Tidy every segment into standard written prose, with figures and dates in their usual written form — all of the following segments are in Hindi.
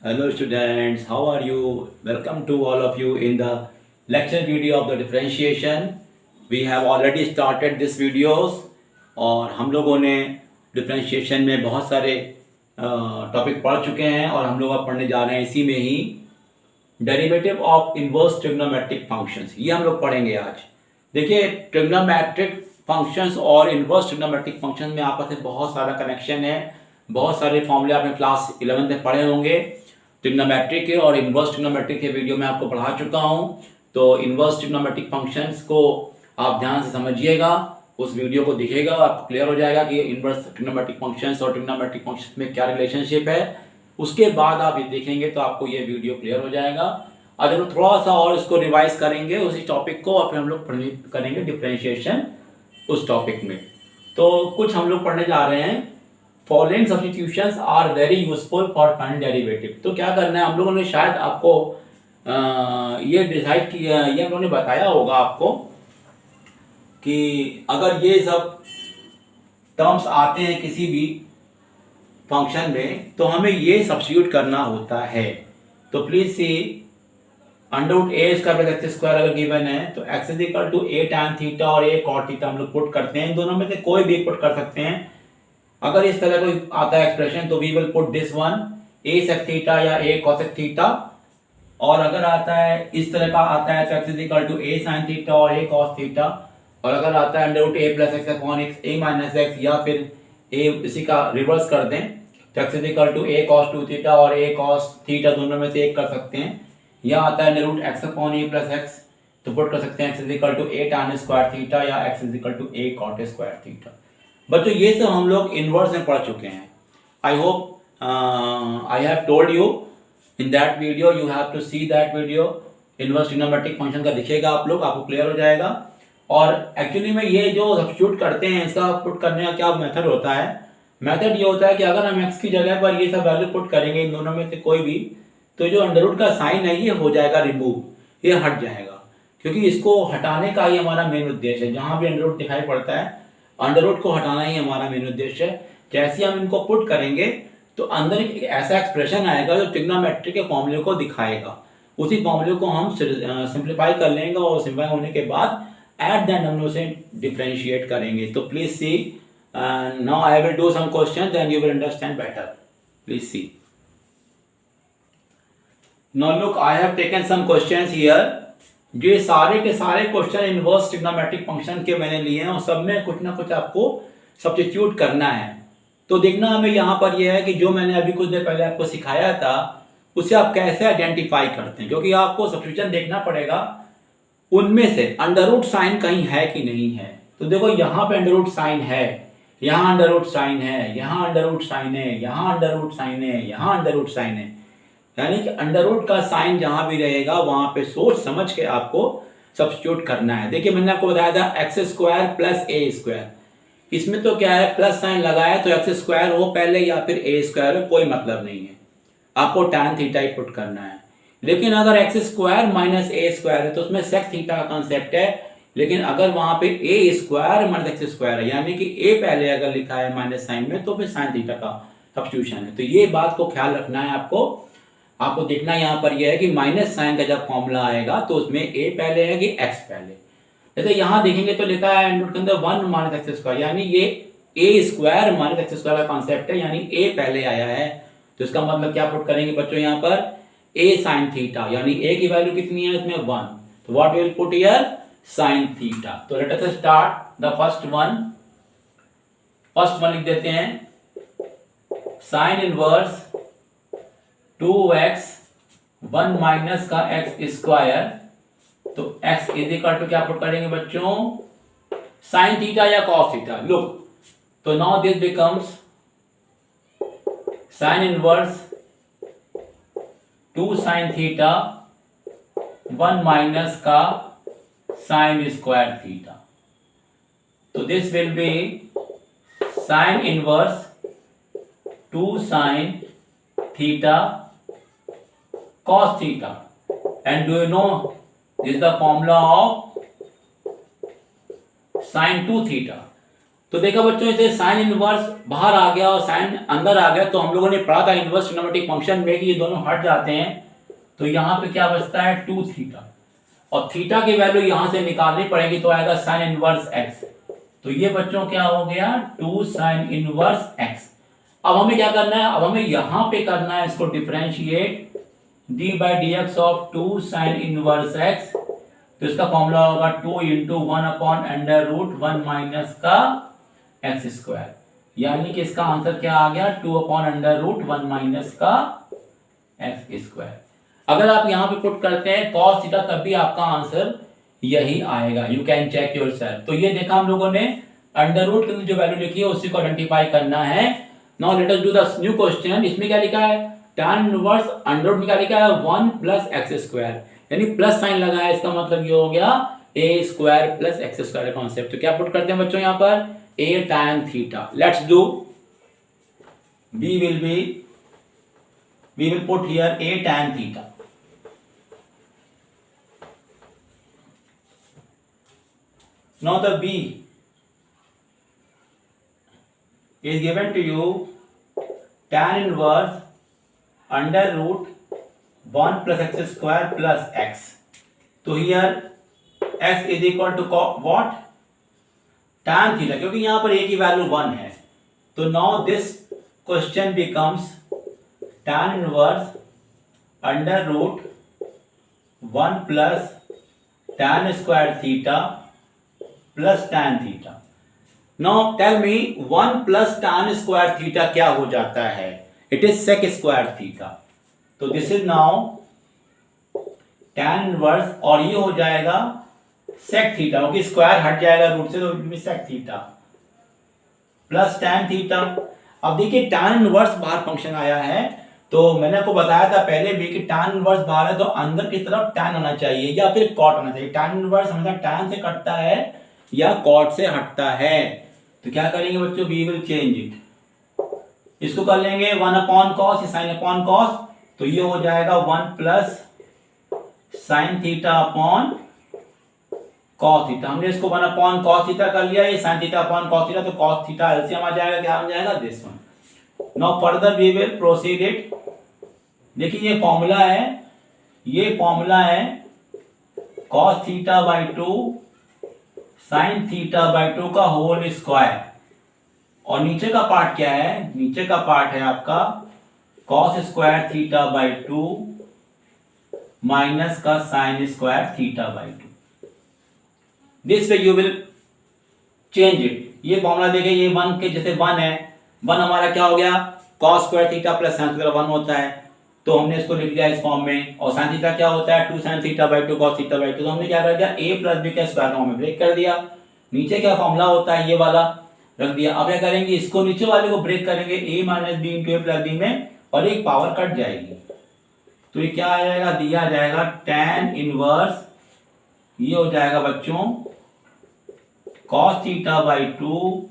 Hello students, how are you? Welcome to all of you in the lecture video of the differentiation. We have already started this videos और हम लोगों ने डिफरेंशिएशन में बहुत सारे टॉपिक पढ़ चुके हैं और हम लोग अब पढ़ने जा रहे हैं इसी में ही derivative of inverse trigonometric functions. ये हम लोग पढ़ेंगे आज। देखिए, ट्रिग्नोमेट्रिक फंक्शंस और इनवर्स ट्रिग्नोमेट्रिक फंक्शंस में आपस में बहुत सारा कनेक्शन है। बहुत सारे फॉर्मूले आपने क्लास 11 में पढ़े होंगे। ट्रिग्नोमेट्रिक के और इनवर्स ट्रिग्नोमेट्रिक के वीडियो में आपको पढ़ा चुका हूं। तो इनवर्स ट्रिग्नोमेट्रिक फंक्शंस को आप ध्यान से समझिएगा, उस वीडियो को दिखेगा, आपको क्लियर हो जाएगा कि इनवर्स ट्रिग्नोमेट्रिक फंक्शंस और ट्रिग्नोमेट्रिक फंक्शंस में क्या रिलेशनशिप है। उसके बाद आप ये देखेंगे तो आपको ये वीडियो क्लियर हो जाएगा। अगर थोड़ा सा और इसको रिवाइज करेंगे उसी टॉपिक को और फिर हम लोग करेंगे डिफरेंशिएशन उस टॉपिक में। तो कुछ हम लोग पढ़ने जा रहे हैं। Following substitutions are very useful for finding derivative. तो क्या करना है, हम लोगों ने शायद आपको ये डिसाइड किया, ये हम लोगों ने बताया होगा आपको कि अगर ये सब टर्म्स आते हैं किसी भी फंक्शन में तो हमें ये सब्स्टिट्यूट करना होता है। तो please see, under root A square plus X square अगर गिवन है तो x is equal to A tan theta और ए कॉट थीटा हम लोग पुट करते हैं। इन दोनों में से कोई भी पुट कर सकते हैं। अगर इस तरह कोई आता है एक्सप्रेशन तो we will put this one, A sec theta या ए कोसेक थीटा। और अगर आता है इस तरह का आता है तो x is equal to a sine theta और ए कॉस थीटा। और अगर आता है under root a plus x upon x a minus x या फिर ए इसी का रिवर्स कर दें तो x is equal to a cos two theta और ए कॉस थीटा, दोनों में से एक कर सकते हैं। या आता है under root x upon a plus x तो पुट कर सकते हैं x is equal to A tan square theta या x is equal to a cot square theta. बच्चों ये सब हम लोग इनवर्स में पढ़ चुके हैं। I hope I have told you in that video, you have to see that video. Inverse trigonometric function का दिखेगा आप लोग, आपको क्लियर हो जाएगा। और एक्चुअली में ये जो सब्स्टिट्यूट करते हैं इसका पुट करने का क्या मेथड होता है, मेथड ये होता है कि अगर हम एक्स की जगह पर ये सब वैल्यू पुट करेंगे इन दोनों में से कोई भी, तो जो अंडर रूट का साइन है ये हो जाएगा रिमूव, ये हट जाएगा। क्योंकि इसको हटाने का ही हमारा मेन उद्देश्य है। जहां भी अंडर रूट दिखाई पड़ता है अंडर रूट को हटाना ही हमारा मेन उद्देश्य है। जैसे हम इनको पुट करेंगे तो अंदर एक ऐसा एक्सप्रेशन आएगा जो ट्रिग्नोमेट्री के फॉर्मूले को दिखाएगा। उसी फॉर्मूले को हम सिंप्लीफाई कर लेंगे और सिंप्लीफाई होने के बाद एट द एंड हम उसे डिफरेंशिएट करेंगे। तो please see, now I will do some question then you will understand better. Please see, now look, I have taken some questions here. जो सारे के सारे क्वेश्चन इनवर्स ट्रिग्नोमेट्रिक फंक्शन के मैंने लिए हैं और सब में कुछ ना कुछ आपको सब्स्टिट्यूट करना है। तो देखना हमें यहाँ पर यह है कि जो मैंने अभी कुछ देर पहले आपको सिखाया था उसे आप कैसे आइडेंटिफाई करते हैं, क्योंकि आपको सब्स्टिट्यूशन देखना पड़ेगा उनमें से अंडर रूट साइन कहीं है कि नहीं है। तो देखो यहाँ पे अंडर रूट साइन है, यहाँ अंडर रूट साइन है, यहाँ अंडर रूट साइन है, यहाँ अंडर रूट साइन है, यहाँ अंडर रूट साइन है। यानी कि अंडर रूट का साइन जहां भी रहेगा वहां पे सोच समझ के आपको सब्स्टिट्यूट करना है। देखिए मैंने आपको बताया था एक्स स्क्वायर प्लस ए स्क्वायर, इसमें तो क्या है प्लस साइन लगाया तो एक्स स्क्वायर हो पहले या फिर ए स्क्वायर हो, कोई मतलब नहीं है, आपको टैन थीटा ही पुट करना है। लेकिन अगर एक्स स्क्वायर माइनस ए स्क्वायर है तो उसमें सेक थीटा का कॉन्सेप्ट है। लेकिन अगर वहां पे ए स्क्वायर माइनस एक्स स्क्वायर है यानी कि ए पहले अगर लिखा है माइनस साइन में तो फिर साइन थीटा का सब्स्टिट्यूशन है। तो ये बात को ख्याल रखना है आपको देखना यहाँ पर यह है कि माइनस साइन का जब फॉर्मूला आएगा तो उसमें ए पहले है कि एक्स पहले। जैसे यहाँ देखेंगे तो लिखा है अंडर रूट के अंदर 1 माइनस एक्स स्क्वायर, यानी ये ए स्क्वायर माइनस एक्स स्क्वायर का कॉन्सेप्ट है, यानी ए पहले आया है। तो इसका मतलब क्या पुट करेंगे बच्चों यहाँ पर ए साइन थीटा, यानी ए की वैल्यू कितनी है इसमें 1, तो what will put here sine theta. तो let us start the first one लिख देते हैं, साइन इनवर्स 2x 1 माइनस का x स्क्वायर। तो x इज इक्वल टू क्या पुट करेंगे बच्चों साइन थीटा या कॉस थीटा। लुक, तो now this becomes sine inverse 2 sine theta 1 minus का साइन स्क्वायर थीटा। तो this will be sine inverse 2 sine theta cos theta, and do you know this is the formula of sin 2 theta. तो देखा बच्चों, इसे साइन इनवर्स बाहर आ गया और साइन अंदर आ गया, तो हम लोगों ने पढ़ा था इनवर्स ट्रिग्नोमेट्रिक फंक्शन में कि ये दोनों हट जाते हैं, तो यहाँ पे क्या बचता है 2 थीटा, और थीटा की वैल्यू यहाँ से निकालनी पड़ेगी, तो आएगा साइन इनवर्स एक्स। तो ये बच्चों क्या हो गया 2 साइन इनवर्स एक्स। अब हमें क्या करना है, अब हमें यहाँ पे करना है इसको differentiate D by D x of 2 sine inverse x. तो इसका फॉर्मूला होगा 2 इंटू 1/√1 माइनस का एक्स स्क्वायर, यानी कि इसका आंसर क्या आ गया 2/√1 माइनस का एक्स स्क्वायर। अगर आप यहाँ पे पुट करते हैं cos थीटा, तब भी आपका आंसर यही आएगा, यू कैन चेक योरसेल्फ। तो ये देखा हम लोगों ने, अंडर रूट की जो वैल्यू लिखी है उसी को आइडेंटिफाई करना है। Now let us do the new question. इसमें क्या लिखा है, tan इनवर्स अंडर रूट में क्या लिखा है 1 प्लस एक्स स्क्वायर, यानी प्लस साइन लगा है, इसका मतलब ये हो गया a square plus X square का कॉन्सेप्ट। तो क्या पुट करते हैं बच्चों यहाँ पर a tan theta. Let's do, we will put here a tan theta. Now the b is given to you tan inverse under root 1 plus x square plus x. तो here x is equal to what? tan theta, क्योंकि यहाँ पर a की वैल्यू 1 है। तो now this question becomes tan inverse under root 1 plus tan square theta plus tan theta. Now tell me 1 plus tan square theta क्या हो जाता है? It is sec square theta. तो this is now tan inverse, और ये हो जाएगा sec theta, क्योंकि स्क्वायर हट जाएगा रूट से, तो sec theta plus tan theta। अब देखिए tan इनवर्स बाहर फंक्शन आया है, तो मैंने आपको बताया था पहले भी कि tan इनवर्स बाहर है तो अंदर की तरफ tan आना चाहिए या फिर cot आना चाहिए। tan इनवर्स हमेशा tan से कटता है या cot से हटता है। तो क्या करेंगे बच्चों, वी विल चेंज इट, इसको कर लेंगे 1/cos sin अपॉन cos, तो ये हो जाएगा 1 plus sine theta upon cos theta. हमने इसको 1/cos थीटा कर लिया, ये sin theta upon cos theta, तो cos थीटा एलसीएम आ जाएगा, क्या आ जाएगा this one. Now further we will proceed it. देखिए ये फॉर्मूला है, ये फॉर्मूला है cos theta by 2 sine theta by 2 का होल स्क्वायर, और नीचे का पार्ट क्या है, नीचे का पार्ट है आपका cos square theta by 2 minus का sine square theta by 2। This way you will change it. ये फॉर्मूला देखिए, ये 1 के जैसे 1 है, 1 हमारा क्या हो गया cos square theta plus sine theta 1 होता है, तो हमने इसको लिख दिया इस फॉर्म में। और साइन थीटा क्या होता है 2 sine theta by 2 cos theta by 2, तो हमने क्या कर दिया a प्लस b के स्क्वायर फॉर्म में ब्रेक कर दिया। नीचे क्या फॉर्मूला होता है ये वाला रख दिया। अब क्या करेंगे, इसको नीचे वाले को ब्रेक करेंगे a minus b into a plus b में, और एक पावर कट जाएगी, तो ये क्या आ जाएगा, दिया जाएगा tan इनवर्स, ये हो जाएगा बच्चों cos theta by 2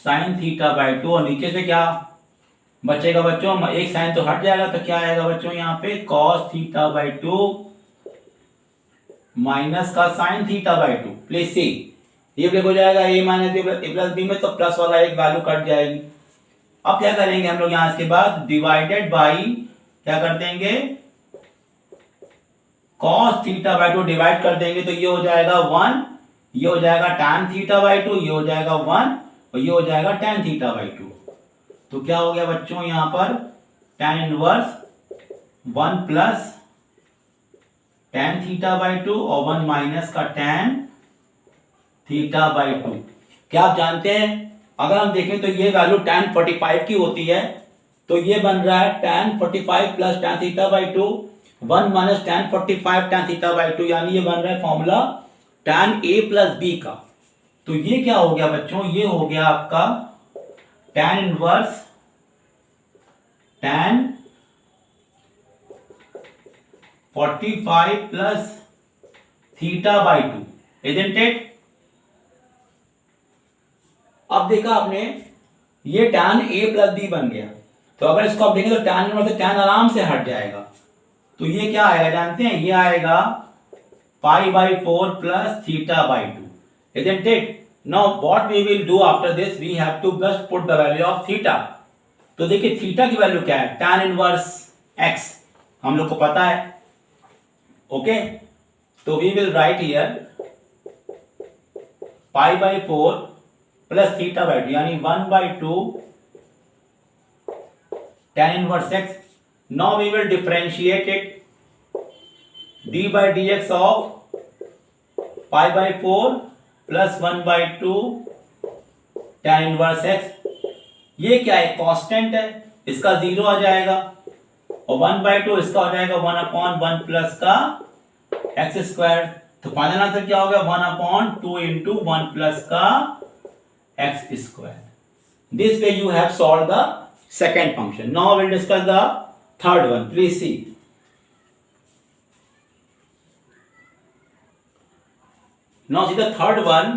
sine theta by 2, और नीचे से क्या बचेगा बच्चों, एक साइन तो हट जाएगा, तो क्या आएगा बच्चों यहाँ पे cos थीटा बाई 2 माइनस का sine theta by 2। Please see, ये ब्रेक हो जाएगा a minus b plus b में, तो प्लस वाला एक वैल्यू कट जाएगी। अब क्या करेंगे हम लोग यहाँ, इसके बाद डिवाइडेड बाई क्या कर देंगे cos थीटा बाई 2 डिवाइड कर देंगे, तो ये हो जाएगा 1, ये हो जाएगा tan थीटा बाई 2, ये हो जाएगा 1, और ये हो जाएगा tan थीटा बाई 2। तो क्या हो गया बच्चों यहाँ पर tan inverse 1 plus tan theta by 2 और 1 माइनस का tan थीटा बाई 2। क्या आप जानते हैं, अगर हम देखें तो ये वैल्यू tan 45 की होती है, तो ये बन रहा है tan 45 plus tan theta by 2 1 minus tan 45 tan theta by 2, यानी ये बन रहा है formula tan a plus b का। तो ये क्या हो गया बच्चों, ये हो गया आपका tan inverse tan 45 plus theta by 2, isn't it. अब देखा आपने, ये tan a प्लस b बन गया, तो अगर इसको आप देखें तो tan इनवर्स से tan आराम से हट जाएगा, तो ये क्या आएगा जानते हैं, ये आएगा पाई by 4 plus theta by 2, isn't it. Now what we will do after this, we have to just put the value of theta. तो देखिए थीटा की वैल्यू क्या है, tan इनवर्स x हम लोग को पता है. ओके, तो we will write here pi by 4 plus theta by 2 यानी 1/2 tan inverse x. Now we will differentiate it d by dx of pi by 4 plus 1/2 tan inverse x. ये क्या है, कांस्टेंट है, इसका 0 आ जाएगा और 1/2 इसका हो जाएगा 1/1 प्लस का एक्स स्क्वायर. तो फाइनल आंसर क्या हो गया, 1/2 इंटू 1 प्लस का x square. This way you have solve the second function. Now we'll discuss the third one. Please see. Now see the third one.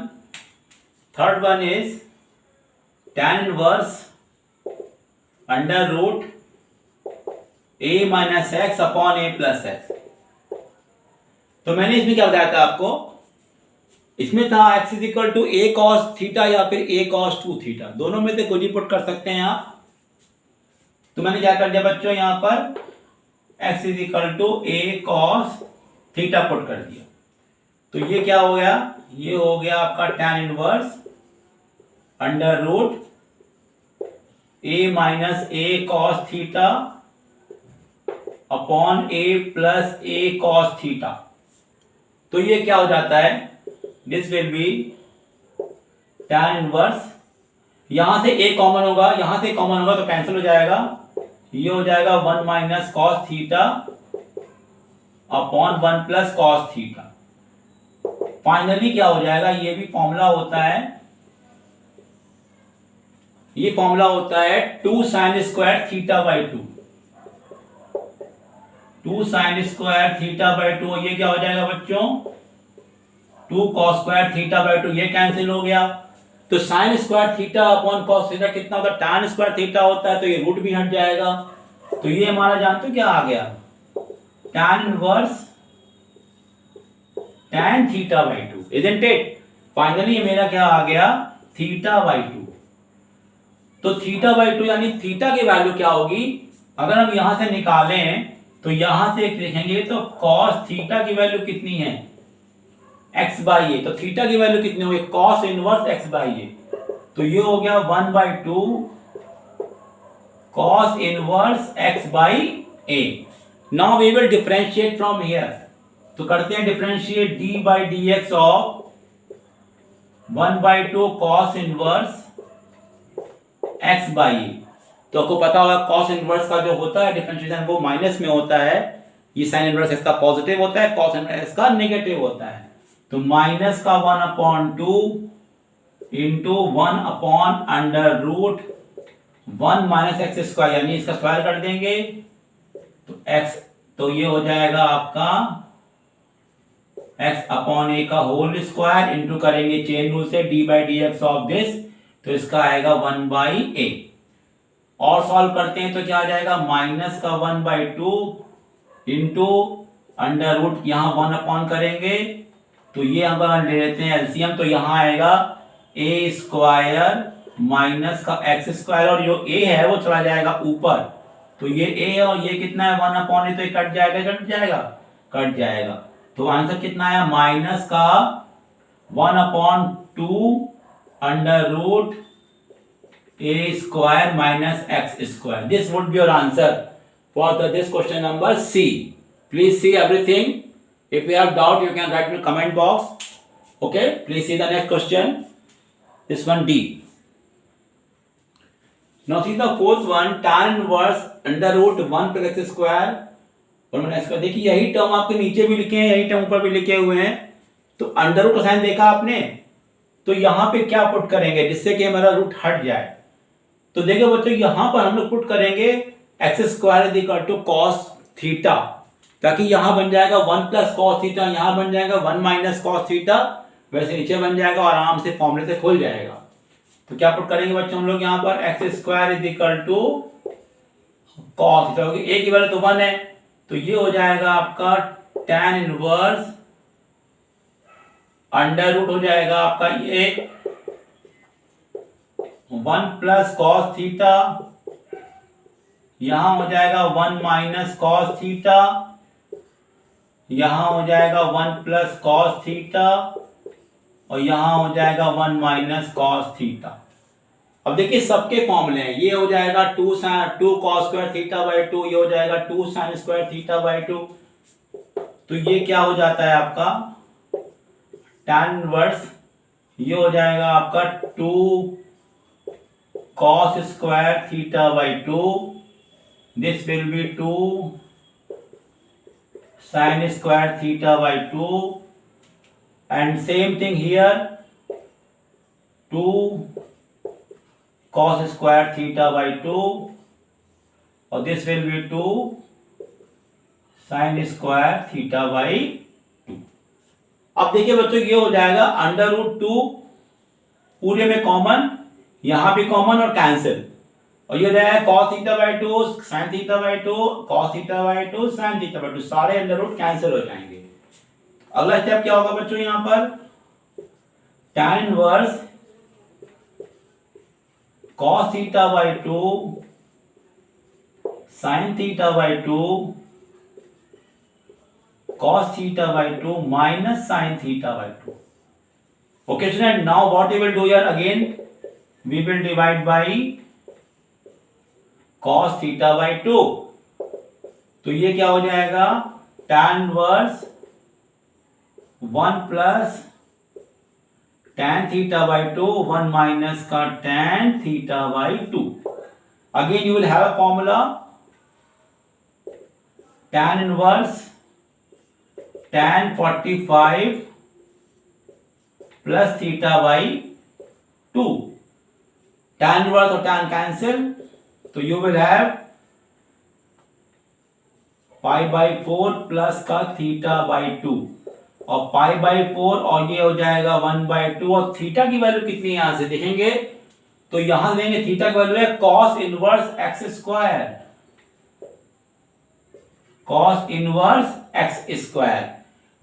Third one is tan inverse under root a minus x upon a plus x. तो मैंने इसमें क्या बताया था आपको, इसमें था x is equal to a cos theta या फिर a cos 2 थीटा, दोनों में से कुछ भी पुट कर सकते हैं आप. तो मैंने क्या कर दिया बच्चों, यहां पर x is equal to a cos theta put कर दिया. तो ये क्या हो गया, ये हो गया आपका tan inverse under root a minus a cos theta upon a plus a cos theta. तो ये क्या हो जाता है, this will be tan inverse, यहां से a कॉमन होगा, यहां से कॉमन होगा तो कैंसिल हो जाएगा, ये हो जाएगा 1 minus cos theta upon 1 plus cos theta. Finally क्या हो जाएगा, ये भी फॉर्मूला होता है, ये फॉर्मूला होता है 2 sign square theta by 2. 2 sign square theta by 2, ये क्या हो जाएगा बच्चों, 2 कॉस स्क्वायर थीटा बाई 2, ये कैंसिल हो गया. तो sign square theta upon cos theta कितना होता है, tan स्क्वायर थीटा होता है, तो ये रूट भी हट जाएगा. तो ये हमारा जानते हो क्या आ गया, tan inverse tan theta by 2, isn't it. Finally मेरा क्या आ गया, थीटा बाई 2. तो थीटा बाई 2 यानी थीटा की वैल्यू क्या होगी, अगर हम यहां से निकालें तो यहां से लिखेंगे तो cos थीटा की वैल्यू कितनी है, x बाई ए. तो थीटा की वैल्यू कितनी होगी, cos inverse x by A. तो ये हो गया 1/2 cos inverse x by A. Now we will differentiate from here. तो करते हैं differentiate d by dx of 1/2 cos inverse x by A. तो आपको पता होगा cos इनवर्स का जो होता है डिफरेंशिएशन वो माइनस में होता है, ये sin इनवर्स इसका पॉजिटिव होता है, cos इनवर्स इसका नेगेटिव होता है. तो माइनस का 1/2 into 1 upon under root 1 minus x square, यानी इसका स्क्वायर कर देंगे तो x, तो ये हो जाएगा आपका x अपॉन a का होल स्क्वायर इंटू करेंगे चेन रूल से d by D x of this, तो इसका आएगा 1/a. और सॉल्व करते हैं तो क्या आ जाएगा, माइनस का 1/2 इंटू अंडर रूट, यहां 1 अपॉन करेंगे तो ये हम ले लेते हैं एलसीएम, तो यहां आएगा a स्क्वायर माइनस का एक्स स्क्वायर, और जो a है वो चला जाएगा ऊपर, तो ये a है और ये कितना है 1 अपॉन ए, तो ये कट जाएगा कट जाएगा. तो आंसर कितना आया, माइनस का 1/2 under root a square minus x square. This would be your answer for this question number C. Please see everything. If you have doubt, you can write in the comment box. Okay, please see the next question. This one D. Now see the fourth one, tan inverse under root 1 plus x square. और मैंने इसका देखिए यही टर्म आपके नीचे भी लिखे हैं, यही टर्म ऊपर भी लिखे हुए हैं. तो अंडर रूट का साइन देखा आपने, तो यहाँ पे क्या पुट करेंगे जिससे कि हमारा रूट हट जाए. तो देखो बच्चों यहाँ पर हम लोग पुट करेंगे x square is equal to cos theta, ताकि यहां बन जाएगा 1 प्लस कॉस थीटा, यहां बन जाएगा 1 माइनस कॉस थीटा, वैसे नीचे बन जाएगा और आराम से फॉर्मूले से खुल जाएगा. तो क्या पुट करेंगे बच्चों हम लोग यहाँ पर, x square is equal to cos theta, क्योंकि ए की वैल्यू तो 1 है, तो ये हो जाएगा आपका tan इनवर्स अंडर रूट हो जाएगा आपका ये 1 प्लस कॉस थीटा, यहां हो जाएगा 1 माइनस कॉस थीटा, यहां हो जाएगा 1 प्लस कॉस थीटा और यहां हो जाएगा 1 माइनस कॉस थीटा। अब देखिए सबके फॉर्मूले हैं, ये हो जाएगा 2 कॉस स्क्वायर थीटा बाई 2, ये हो जाएगा 2 साइन स्क्वायर थीटा बाई 2। तो ये क्या हो जाता है आपका tan इनवर्स, ये हो जाएगा आपका 2 cos square theta by 2, this will B 2 sin square theta by 2, and same thing here 2 cos square theta by 2 और this will be 2 sin square theta by 2। अब देखिए बच्चों ये हो जाएगा √2 पूरे में कॉमन, यहां भी कॉमन और कैंसिल, और ये हो जाएगा cos theta by 2 sin theta by 2 cos theta by 2 sin theta by 2, सारे अंडर कैंसिल हो जाएंगे। अगला स्टेप क्या होगा बच्चों, यहां पर tan inverse cos theta by 2 sin theta by 2 cos theta by 2 minus sin theta by 2। Okay student, now what we will do here, again we will divide by cos theta by 2। तो ये क्या हो जाएगा tan inverse 1 plus tan theta by 2 1 minus का tan theta by 2। Again you will have a formula tan inverse tan 45 plus theta by 2, tan inverse और tan कैंसिल, तो you will have pi by 4 plus का थीटा बाई 2 और पाई बाई 4 और ये हो जाएगा 1 बाई 2, और थीटा की वैल्यू कितनी है यहां से देखेंगे तो यहां लेंगे थीटा की वैल्यू है cos inverse x square, cos inverse x square.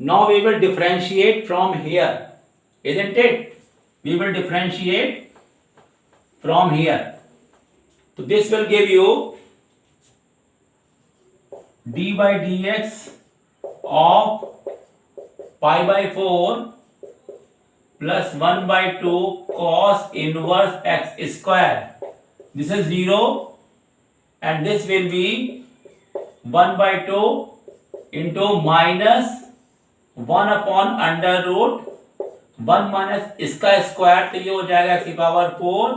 Now we will differentiate from here, isn't it? We will differentiate from here. So this will give you d by dx of pi by 4 plus 1 by 2 cos inverse x square. This is 0 and this will be 1 by 2 into minus 1 upon under root 1 minus इसका स्क्वायर, तो ये हो जाएगा x की पावर 4,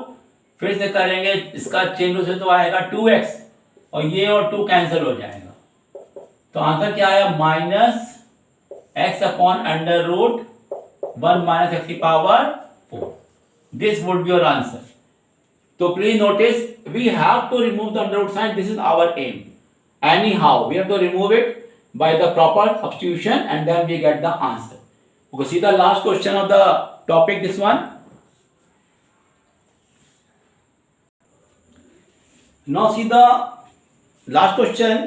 फिर से करेंगे इसका चेंज से तो आएगा 2x और ये और 2 कैंसिल हो जाएगा, तो आंसर क्या आया minus x upon under root 1 minus x की power 4। This would be your answer. तो please notice we have to remove the under root sign, this is our um, anyhow we have to remove it by the proper substitution and then we get the answer. Okay, see the last question of the topic, this one. Now see the last question,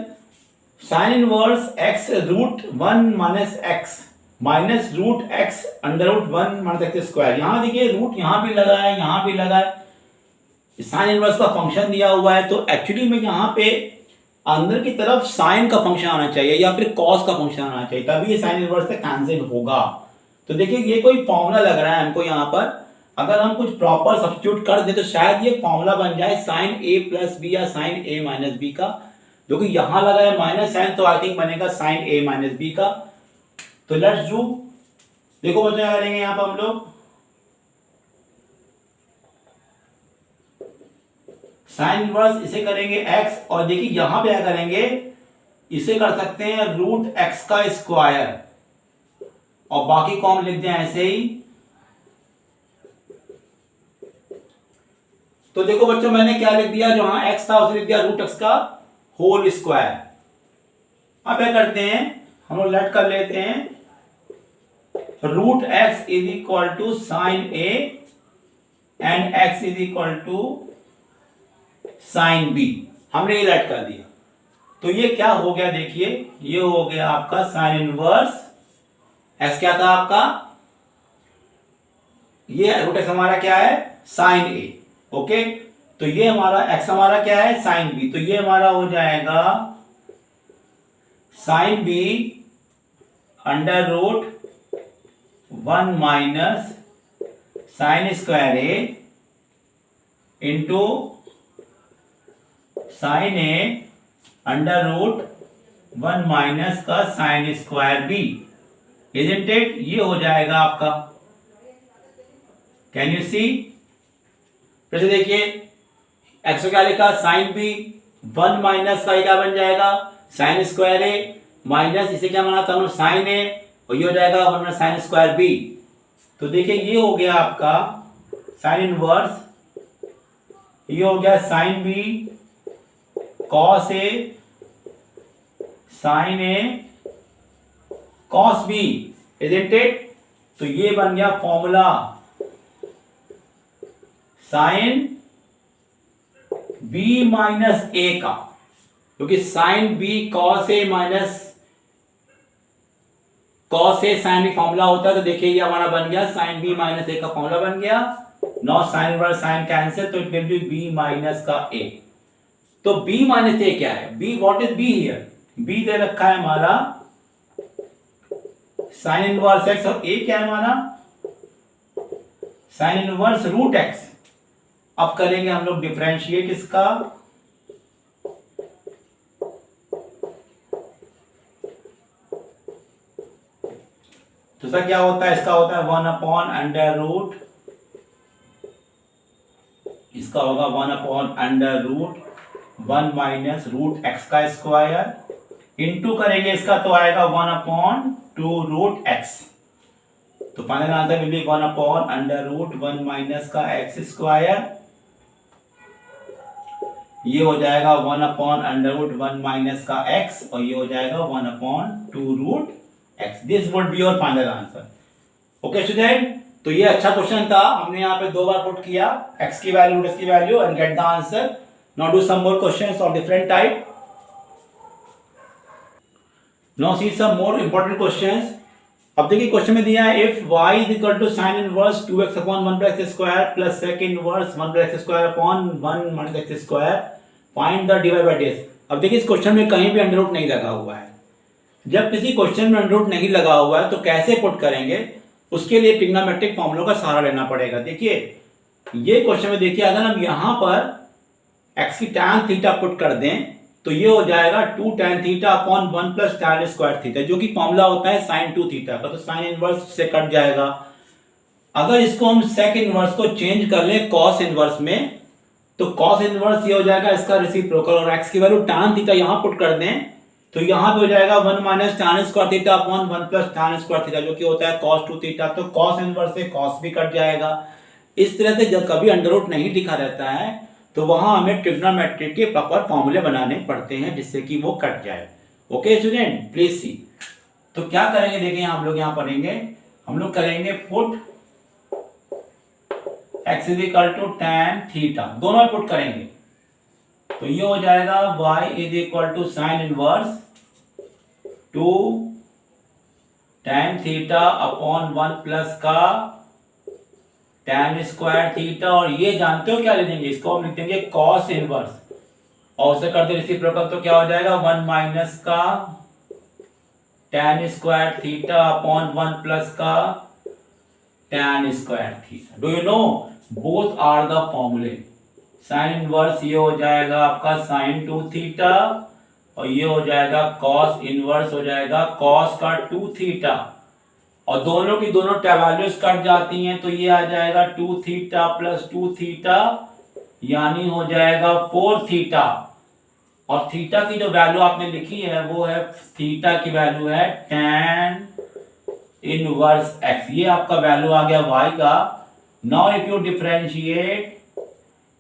sin inverse x root 1 minus x minus root x under root 1 minus x square। यहां देखिए रूट यहां भी लगा है, यहां भी लगा है, साइन इनवर्स का फंक्शन दिया हुआ है, तो एक्चुअली में यहां पे अंदर की तरफ साइन का फंक्शन आना चाहिए या फिर कॉस का फंक्शन आना चाहिए, तभी ये साइन इनवर्स से कैंसिल होगा। तो देखिए ये कोई फॉर्मूला लग रहा है हमको यहाँ पर, अगर हम कुछ प्रॉपर सब्स्टिट्यूट कर दे तो शायद ये फॉर्मूला बन जाए साइन a प्लस बी या साइन a माइनस बी का, जो कि यहां लगा है माइनस साइन, तो आई थिंक बनेगा साइन a माइनस बी का। तो लेट्स डू, देखो बच्चों क्या करेंगे यहाँ पर हम लोग, साइन इनवर्स इसे करेंगे x और देखिए यहां पे क्या करेंगे, इसे कर सकते हैं रूट x का स्क्वायर और बाकी को हम लिख दें ऐसे ही। तो देखो बच्चों मैंने क्या लिख दिया, जो यहां x था उसे लिख दिया रूट x का होल स्क्वायर। अब क्या करते हैं हम लोग लेट कर लेते हैं root x is equal to sine a and x is equal to sine b, हमने ये लेट कर दिया। तो ये क्या हो गया देखिए, ये हो गया आपका साइन इनवर्स x, क्या था आपका, ये रूट x हमारा क्या है साइन a, ओके, तो ये हमारा x हमारा क्या है, साइन बी, तो ये हमारा हो जाएगा sine B under root 1 minus sine square A into sine A under root 1 minus का sine square B, isn't it? ये हो जाएगा आपका, कैन यू सी? फिर से देखिए, एक्स क्या लिखा, साइन बी 1 माइनस का क्या बन जाएगा, साइन स्क्वायर ए माइनस इसे क्या माना था, साइन ए, और ये हो जाएगा 1 माइनस साइन स्क्वायर बी। तो देखिए ये हो गया आपका साइन इनवर्स, ये हो गया sine b cos a sine a cos b, isn't it? तो ये बन गया formula sine b minus a का, क्योंकि sine b cos a minus cos a sine b formula होता है। तो देखिए ये हमारा बन गया साइन बी माइनस ए का फॉर्मूला बन गया। Now sine inverse sine cancel, तो it will be B minus का ए। तो बी माइनस ए क्या है, B, what is B here? B दे रखा है हमारा साइन इनवर्स एक्स, और ए क्या है हमारा साइन इनवर्स रूट एक्स। अब करेंगे हम लोग डिफरेंशिएट इसका, तो सर क्या होता है, इसका होता है 1 अपॉन अंडर रूट, इसका होगा 1 upon under root 1 minus root x का स्क्वायर, इंटू करेंगे इसका तो आएगा 1 अपॉन 2 रूट एक्स। तो final answer will be 1 upon under root 1 minus का एक्स स्क्वायर, ये हो जाएगा 1 अपॉन अंडर रूट 1 माइनस का एक्स, और ये हो जाएगा 1 upon 2 root x. This would be your final answer. Okay student, तो ये अच्छा क्वेश्चन था, हमने यहाँ पे 2 बार पुट किया x की वैल्यू रूट x की value and get the answer. Now do some more questions of different type. Now see some more important questions. अब देखिए क्वेश्चन में दिया है if y is equal to sin inverse 2x upon 1 plus x square plus sec inverse 1 plus x square upon 1 minus x square, find the dy by dx। अब देखिए इस क्वेश्चन में कहीं भी अंडर रूट नहीं लगा हुआ है। जब किसी क्वेश्चन में अंडर रूट नहीं लगा हुआ है तो कैसे पुट करेंगे, उसके लिए ट्रिग्नोमेट्रिक फॉर्मूलों का सहारा लेना पड़ेगा। देखिए ये क्वेश्चन में देखिए, अगर हम यहां पर x की tan थीटा पुट कर दें तो ये हो जाएगा 2 tan theta upon 1 plus tan square theta, जो कि फॉर्मूला होता है sin 2 थीटा का, तो sin इनवर्स से कट जाएगा। अगर इसको हम sec इनवर्स को चेंज कर लें cos इनवर्स में, तो cos इनवर्स ये हो जाएगा इसका रेसिप्रोकल, और x की वैल्यू tan थीटा यहां पुट कर दें तो यहां पे हो जाएगा 1 minus tan square theta upon 1 plus tan square theta, जो कि होता है cos 2 थीटा, तो cos इनवर्स से cos भी कट जाएगा। इस तरह से जब कभी अंडर रूट नहीं लिखा रहता है तो वहां हमें ट्रिग्नोमेट्री के प्रॉपर फॉर्मूले बनाने पड़ते हैं जिससे कि वो कट जाए। Okay student, please see. तो क्या करेंगे, देखिए हम लोग यहाँ पढ़ेंगे, हम लोग करेंगे put x is equal to tan theta, दोनों में पुट करेंगे, तो ये हो जाएगा y is equal to sine inverse 2 tan theta upon 1 plus का tan स्क्वायर थीटा, और ये जानते हो क्या ले देंगे, इसको हम लिख देंगे cos इनवर्स, और उसे करते रेसिप्रोकल तो क्या हो जाएगा 1 माइनस का tan square theta upon 1 plus का tan square theta. Do you know both are the फॉर्मूले। साइन इनवर्स ये हो जाएगा आपका sin 2 थीटा, और ये हो जाएगा cos इनवर्स हो जाएगा cos का 2 थीटा, और दोनों की दोनों वैल्यूज कट जाती हैं, तो ये आ जाएगा 2 थीटा प्लस 2 थीटा, यानी हो जाएगा 4 थीटा, और थीटा की जो वैल्यू आपने लिखी है वो है, थीटा की वैल्यू है tan इनवर्स x, ये आपका वैल्यू आ गया y का। नाउ इफ यू डिफरेंशिएट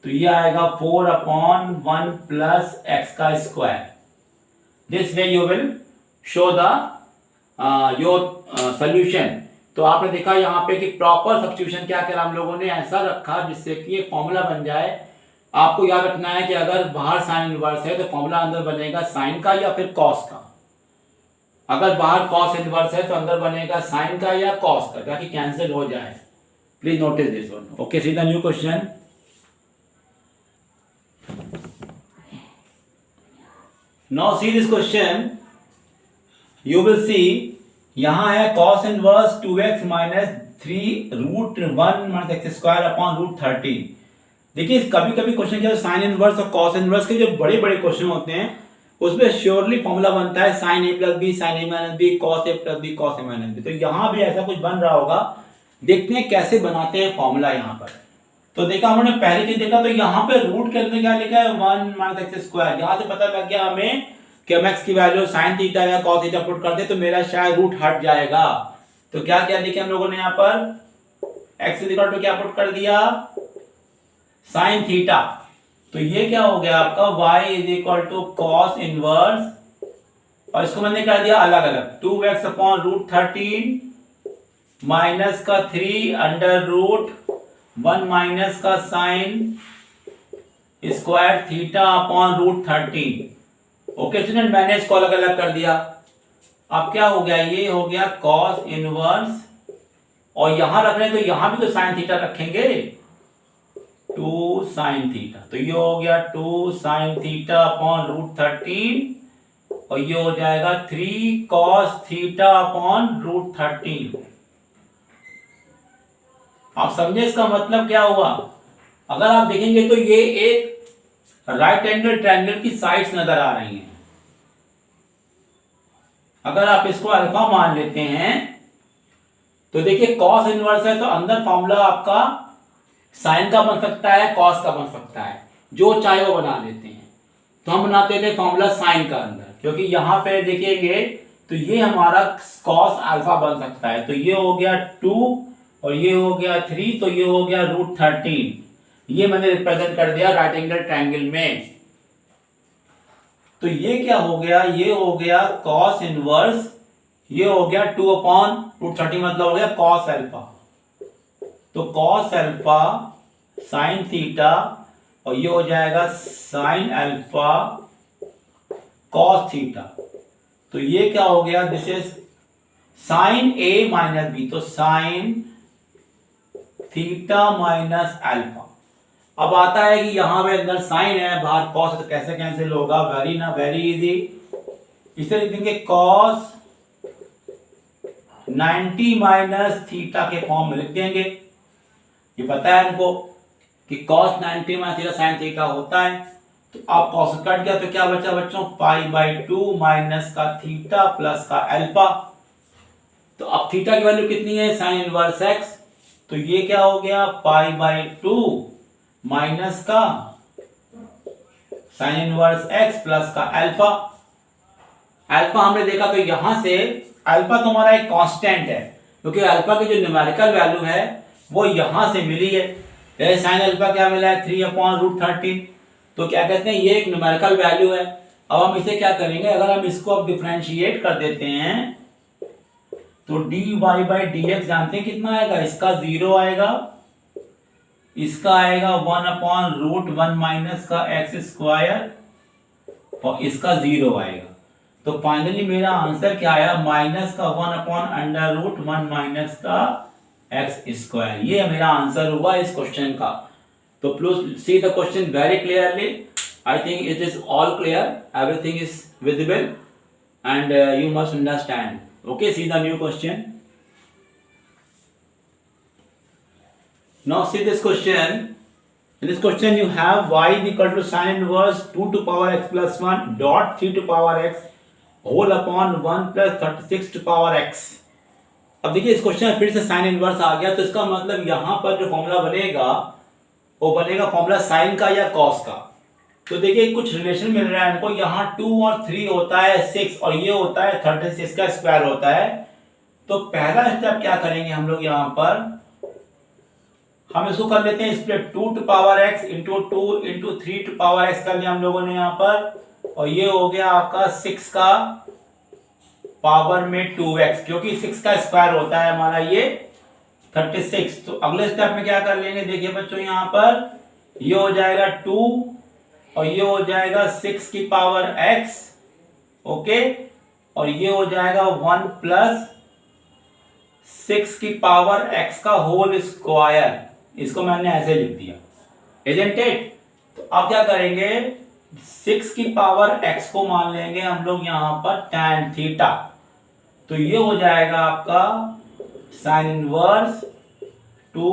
तो ये आएगा 4 अपॉन 1 प्लस x का square. This way you will show the your solution. तो आपने देखा यहाँ पे कि प्रॉपर सब्स्टिट्यूशन क्या करा हम लोगों ने, ऐसा रखा जिससे कि एक फॉर्मूला बन जाए। आपको याद रखना है कि अगर बाहर साइन इनवर्स है तो फॉर्मूला अंदर बनेगा साइन का या फिर कॉस का, अगर बाहर कॉस इनवर्स है तो अंदर बनेगा साइन का या कॉस का, ताकि कैंसिल हो जाए। Please notice this one. Okay, see the new question. Now see this question, you will see, यहाँ है cos inverse 2x minus 3 root 1 minus x square upon root 13। देखिए कभी कभी क्वेश्चन क्या, साइन इनवर्स और cos इनवर्स के जो बड़े बड़े क्वेश्चन होते हैं उसमें श्योरली फॉर्मूला बनता है sign A plus B sign a minus B cos A plus B cos a minus b. तो यहाँ भी ऐसा कुछ बन रहा होगा, देखते हैं कैसे बनाते हैं फॉर्मूला यहाँ पर। तो देखा हमने पहले चीज देखा, तो यहाँ पे रूट के अंदर क्या लिखा है 1 माइनस एक्स स्क्वायर। यहाँ से पता लग गया हमें कि हम एक्स की वैल्यू साइन थीटा या कॉस थीटा पुट करते तो मेरा शायद रूट हट जाएगा। तो क्या क्या लिखे हम लोगों ने यहाँ पर, एक्स इज इक्वल टू क्या पुट कर दिया, साइन थीटा। तो ये क्या हो गया आपका y is equal to cos inverse, और इसको मैंने कर दिया अलग अलग, 2x अपॉन रूट 13 माइनस का 3 अंडर रूट 1 माइनस का sine square theta upon root 13। Okay student, मैंने इसको अलग अलग कर दिया। अब क्या हो गया, ये हो गया कॉस इनवर्स, और यहां रख रहे हैं तो यहां भी तो साइन थीटा रखेंगे, 2 साइन थीटा। तो ये हो गया 2 साइन थीटा अपॉन रूट 13, और ये हो जाएगा 3 कॉस थीटा अपॉन रूट 13। आप समझे इसका मतलब क्या हुआ। अगर आप देखेंगे तो ये एक राइट एंगल ट्रायंगल की साइड्स नजर आ रही हैं। अगर आप इसको अल्फा मान लेते हैं तो देखिए कॉस इनवर्स है तो अंदर फॉर्मूला आपका साइन का बन सकता है, कॉस का बन सकता है, जो चाहे वो बना लेते हैं। तो हम बनाते थे फॉर्मूला साइन का अंदर, क्योंकि यहां पे देखिएगे तो ये हमारा कॉस अल्फा बन सकता है। तो ये हो गया 2 और ये हो गया 3, तो ये हो गया रूट 13। ये मैंने रिप्रेजेंट कर दिया राइट एंगल ट्रायंगल में। तो ये क्या हो गया, ये हो गया कॉस इनवर्स, ये हो गया 2 अपॉन रूट 13, मतलब हो गया कॉस अल्फा। तो कॉस अल्फा साइन थीटा, और ये हो जाएगा साइन अल्फा कॉस थीटा। तो ये क्या हो गया, this is sine a minus b, तो साइन थीटा माइनस अल्फा। अब आता है कि यहां पे अंदर साइन है, बाहर कॉस है, तो कैसे कैंसिल होगा, वेरी इजी। इसे लिख देंगे कॉस 90 माइनस थीटा के फॉर्म में लिख देंगे। ये पता है हमको कि cos 90 minus theta sine theta होता है। तो आप cos कट गया तो क्या बचा बच्चों, π/2 माइनस का थीटा प्लस का अल्फा। तो अब थीटा की वैल्यू कितनी है, साइन इनवर्स x, तो ये क्या हो गया π/2 माइनस का साइन इनवर्स x प्लस का अल्फा। अल्फा हमने देखा तो यहां से अल्फा तो हमारा एक कांस्टेंट है, क्योंकि अल्फा की जो न्यूमेरिकल वैल्यू है वो यहां से मिली है। साइन अल्फा क्या मिला है, 3 अपॉन रूट 13। तो क्या कहते हैं, ये एक न्यूमेरिकल वैल्यू है। अब हम इसे क्या करेंगे, अगर हम इसको अब डिफरेंशिएट कर देते हैं तो dy बाई dx जानते हैं कितना आएगा, इसका 0 आएगा, इसका आएगा 1 अपॉन रूट 1 माइनस का एक्स स्क्वायर, और इसका 0 आएगा। तो फाइनली मेरा आंसर क्या आया, माइनस का 1 अपॉन अंडर रूट 1 माइनस का एक्स स्क्वायर। ये मेरा आंसर हुआ इस क्वेश्चन का। तो please see the question very clearly. I think it is all clear, everything is visible and you must understand. Okay, see the new question. Now see this question. In this question you have y is equal to sin inverse 2 to power x plus 1 dot 3 to power x whole upon 1 plus 36 to power x. अब देखिए इस क्वेश्चन में फिर से साइन इनवर्स आ गया, तो इसका मतलब यहां पर जो फॉर्मूला बनेगा वो बनेगा फॉर्मूला साइन का या कॉस का। तो देखिए कुछ रिलेशन मिल रहा है हमको, यहाँ 2 और 3 होता है 6 और ये होता है 36 का स्क्वायर होता है। तो पहला स्टेप क्या करेंगे हम लोग, यहाँ पर हम इसको कर लेते हैं split, 2 to power x into 2 into 3 to power x कर लिया हम लोगों ने यहाँ पर, और ये हो गया आपका 6 का पावर में 2x, क्योंकि 6 का स्क्वायर होता है हमारा ये 36। तो अगले स्टेप में क्या कर लेंगे, देखिए बच्चों यहाँ पर ये हो जाएगा 2 और ये हो जाएगा 6 की पावर x, ओके, और ये हो जाएगा 1 प्लस 6 की पावर x का होल स्क्वायर। इसको मैंने ऐसे लिख दिया, इजंट इट। तो अब क्या करेंगे, 6 की पावर x को मान लेंगे हम लोग यहाँ पर tan थीटा, तो ये हो जाएगा आपका sign inverse 2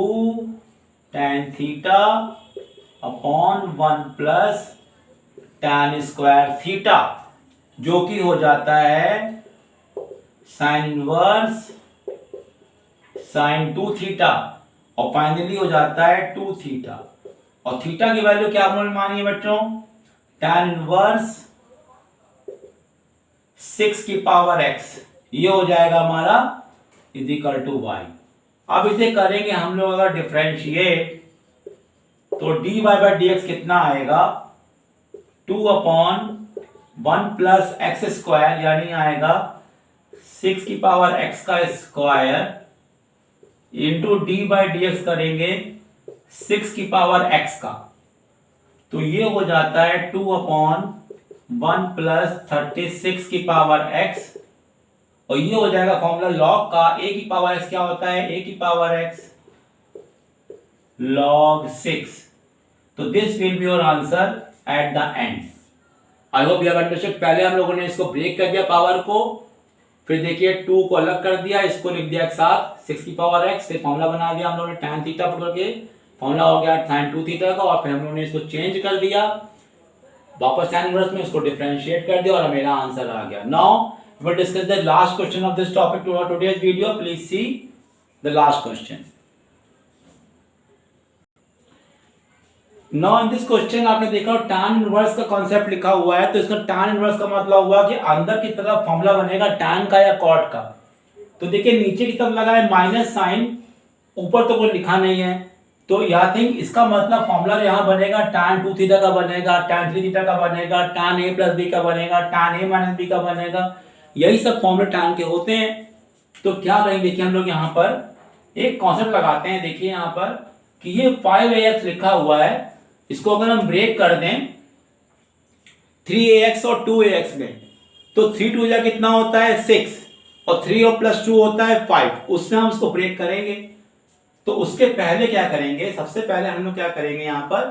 tan theta upon 1 plus tan square theta, जो कि हो जाता है साइन इनवर्स साइन 2 थीटा, और फाइनली हो जाता है 2 थीटा। और थीटा की वैल्यू क्या हमने मानी है बच्चों, tan इनवर्स 6 की पावर x, ये हो जाएगा हमारा इज इक्वल टू y। अब इसे करेंगे हम लोग अगर डिफरेंशिएट, तो dy बाई डी एक्स कितना आएगा 2 अपॉन 1 प्लस एक्स स्क्वायर, यानी आएगा 6 की पावर x का square into D by D x करेंगे 6 की पावर x का, तो ये हो जाता है 2 अपॉन 1 प्लस 36 की पावर x, और ये हो जाएगा फॉर्मूला लॉग का, a की पावर x क्या होता है, a की पावर x log 6। तो this will B your answer at the end. I hope you have understood. पहले हम लोगों ने इसको ब्रेक कर दिया पावर को, फिर देखिए 2 को अलग कर दिया, इसको लिख दिया एक साथ 6 की पावर x, फिर फॉर्मूला बना दिया हम लोगों ने tan थीटा पकड़ के, फॉर्मूला हो गया tan 2 थीटा का, और फिर हम लोगों ने इसको चेंज कर दिया वापस tan इनवर्स में, इसको डिफरेंशिएट कर दिया और मेरा आंसर आ गया। Now we will discuss the last question of this topic to our today's video. Please see the last question. Now in this question आपने देखा tan इनवर्स का कॉन्सेप्ट लिखा हुआ है, तो इसका tan इनवर्स का मतलब हुआ कि अंदर की तरफ फॉर्मूला बनेगा tan का या cot का। तो देखिए नीचे की तरफ लगा है माइनस साइन, ऊपर तो कोई लिखा नहीं है, तो यहाँ थिंक इसका मतलब फॉर्मूला यहाँ बनेगा tan 2 थीटा का बनेगा, tan 3 थीटा का बनेगा, tan a प्लस बी का बनेगा, tan a माइनस बी का बनेगा, यही सब फॉर्मूले tan के होते हैं। तो क्या करेंगे, देखिए हम लोग यहाँ पर एक कॉन्सेप्ट लगाते हैं। देखिए यहाँ पर कि ये 5ax लिखा हुआ है, इसको अगर हम ब्रेक कर दें 3ax और 2ax में, तो 3 2 जा कितना होता है 6, और 3 और प्लस 2 होता है 5, उससे हम इसको ब्रेक करेंगे। तो उसके पहले क्या करेंगे, सबसे पहले हम लोग क्या करेंगे यहाँ पर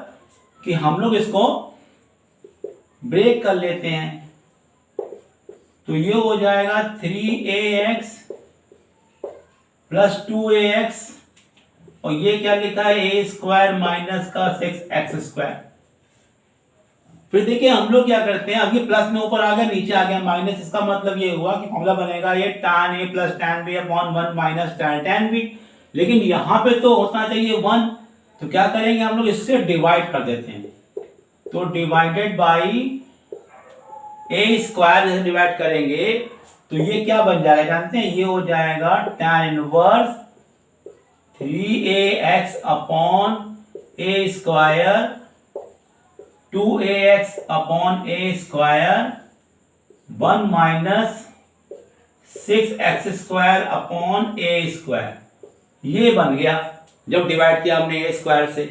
कि हम लोग इसको ब्रेक कर लेते हैं, तो ये हो जाएगा 3ax प्लस 2ax, और ये क्या लिखा है ए स्क्वायर माइनस का 6x स्क्वायर। फिर देखिए हम लोग क्या करते हैं, अब ये प्लस में ऊपर आ गया, नीचे आ गया माइनस, इसका मतलब ये हुआ कि फॉर्मूला बनेगा ये tan a plus tan b upon 1 minus tan b, लेकिन यहाँ पे तो होना चाहिए 1, तो क्या करेंगे हम लोग इससे डिवाइड कर देते हैं, तो डिवाइडेड बाई ए स्क्वायर से डिवाइड करेंगे, तो ये क्या बन जाएगा जानते हैं, ये हो जाएगा tan inverse 3ax upon A square 2ax upon A square 1 minus 6x square upon A square, ये बन गया जब डिवाइड किया हमने ए स्क्वायर से।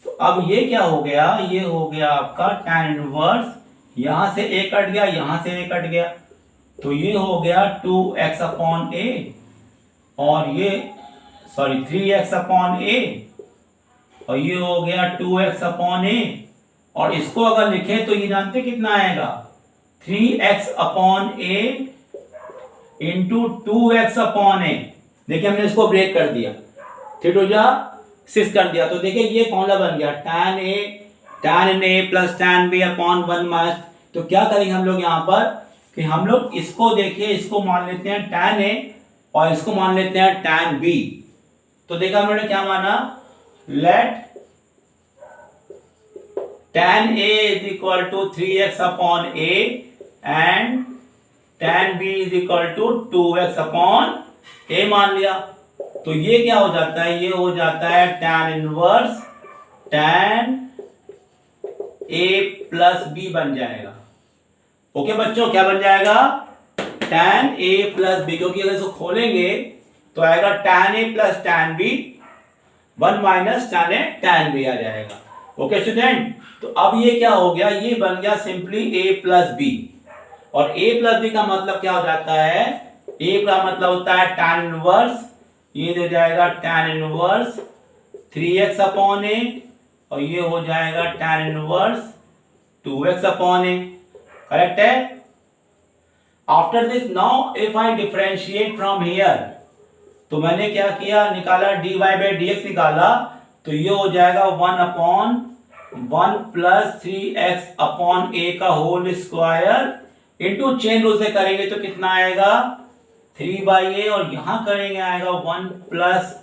तो अब ये क्या हो गया, ये हो गया आपका tan इनवर्स, यहां से a कट गया, यहां से a कट गया, तो ये हो गया 2x अपॉन a, और ये 3x अपॉन a, और ये हो गया 2x अपॉन a, और इसको अगर लिखें तो ये जानते कितना आएगा 3x upon a into 2x upon a। देखिए हमने इसको ब्रेक कर दिया, 3 2 जा 6 कर दिया, तो देखिए ये फॉर्मूला बन गया tan a plus tan b upon 1 minus. तो क्या करेंगे हम लोग यहाँ पर कि हम लोग इसको देखिए, इसको मान लेते हैं tan a और इसको मान लेते हैं tan b। तो देखा हम लोगों ने क्या माना, let tan a is equal to 3x upon a and tan b is equal to 2x upon a मान लिया। तो ये क्या हो जाता है, ये हो जाता है tan inverse tan a plus b बन जाएगा। ओके बच्चों, क्या बन जाएगा tan a प्लस b, क्योंकि अगर इसको खोलेंगे तो आएगा tan a plus tan b 1 minus tan a tan b आ जाएगा। ओके स्टूडेंट, तो अब ये क्या हो गया, ये बन गया सिंपली a प्लस b, और a प्लस b का मतलब क्या हो जाता है, a का मतलब होता है tan इनवर्स, ये हो जाएगा tan inverse 3x upon a, और ये हो जाएगा tan इनवर्स 2x अपॉन ए, करेक्ट है। After this now if I differentiate from here, तो मैंने क्या किया, निकाला dy बाई dx निकाला, तो ये हो जाएगा 1 upon 1 plus 3x upon a का whole square into chain rule से करेंगे तो कितना आएगा 3 बाई ए, और यहां करेंगे आएगा 1 प्लस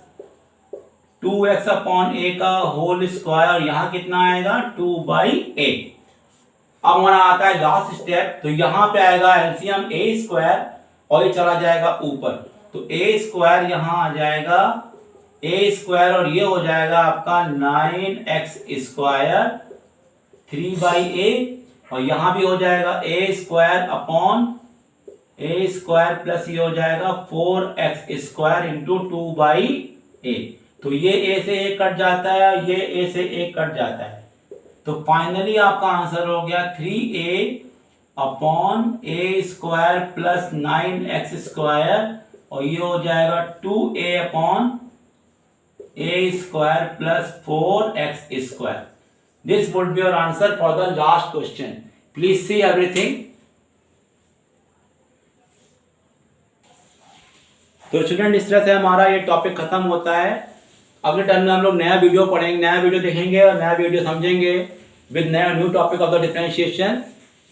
2x अपॉन ए का होल स्क्वायर, और यहां कितना आएगा 2 बाई ए। अब हमारा आता है लास्ट स्टेप, तो यहां पे आएगा एलसीएम ए स्क्वायर और ये चला जाएगा ऊपर, तो ए स्क्वायर यहां आ जाएगा ए स्क्वायर, और ये हो जाएगा आपका 9x स्क्वायर 3 बाई ए, और यहां भी हो जाएगा ए square upon A square plus ये हो जाएगा 4x square into 2 by A. तो ये ए से ए कट जाता है, ये ए से ए कट जाता है, तो फाइनली आपका आंसर हो गया 3a upon A square plus 9x square, और ये हो जाएगा 2a upon A square plus 4x square. This would be your answer for the last question. Please see everything. तो स्टूडेंट इस तरह से हमारा ये टॉपिक खत्म होता है। अगले टाइम में हम लोग नया वीडियो पढ़ेंगे, नया वीडियो देखेंगे और नया वीडियो समझेंगे विद नया new topic of the differentiation.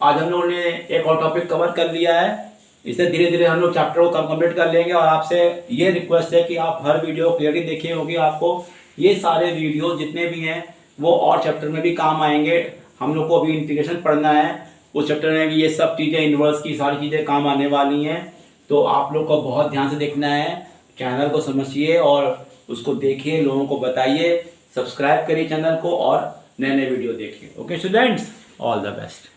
आज हम लोगों ने एक और टॉपिक कवर कर लिया है, इससे धीरे धीरे हम लोग चैप्टर को कंप्लीट कर लेंगे। और आपसे ये रिक्वेस्ट है कि आप हर वीडियो क्लियरली देखे होंगे, आपको ये सारे वीडियो जितने भी हैं वो और चैप्टर में भी काम आएंगे। हम लोग को अभी इंटीग्रेशन पढ़ना है, उस चैप्टर में भी ये सब चीज़ें इन्वर्स की सारी चीज़ें काम आने वाली हैं। तो आप लोग को बहुत ध्यान से देखना है, चैनल को समझिए और उसको देखिए, लोगों को बताइए, सब्सक्राइब करिए चैनल को और नए नए वीडियो देखिए। Okay students, all the best.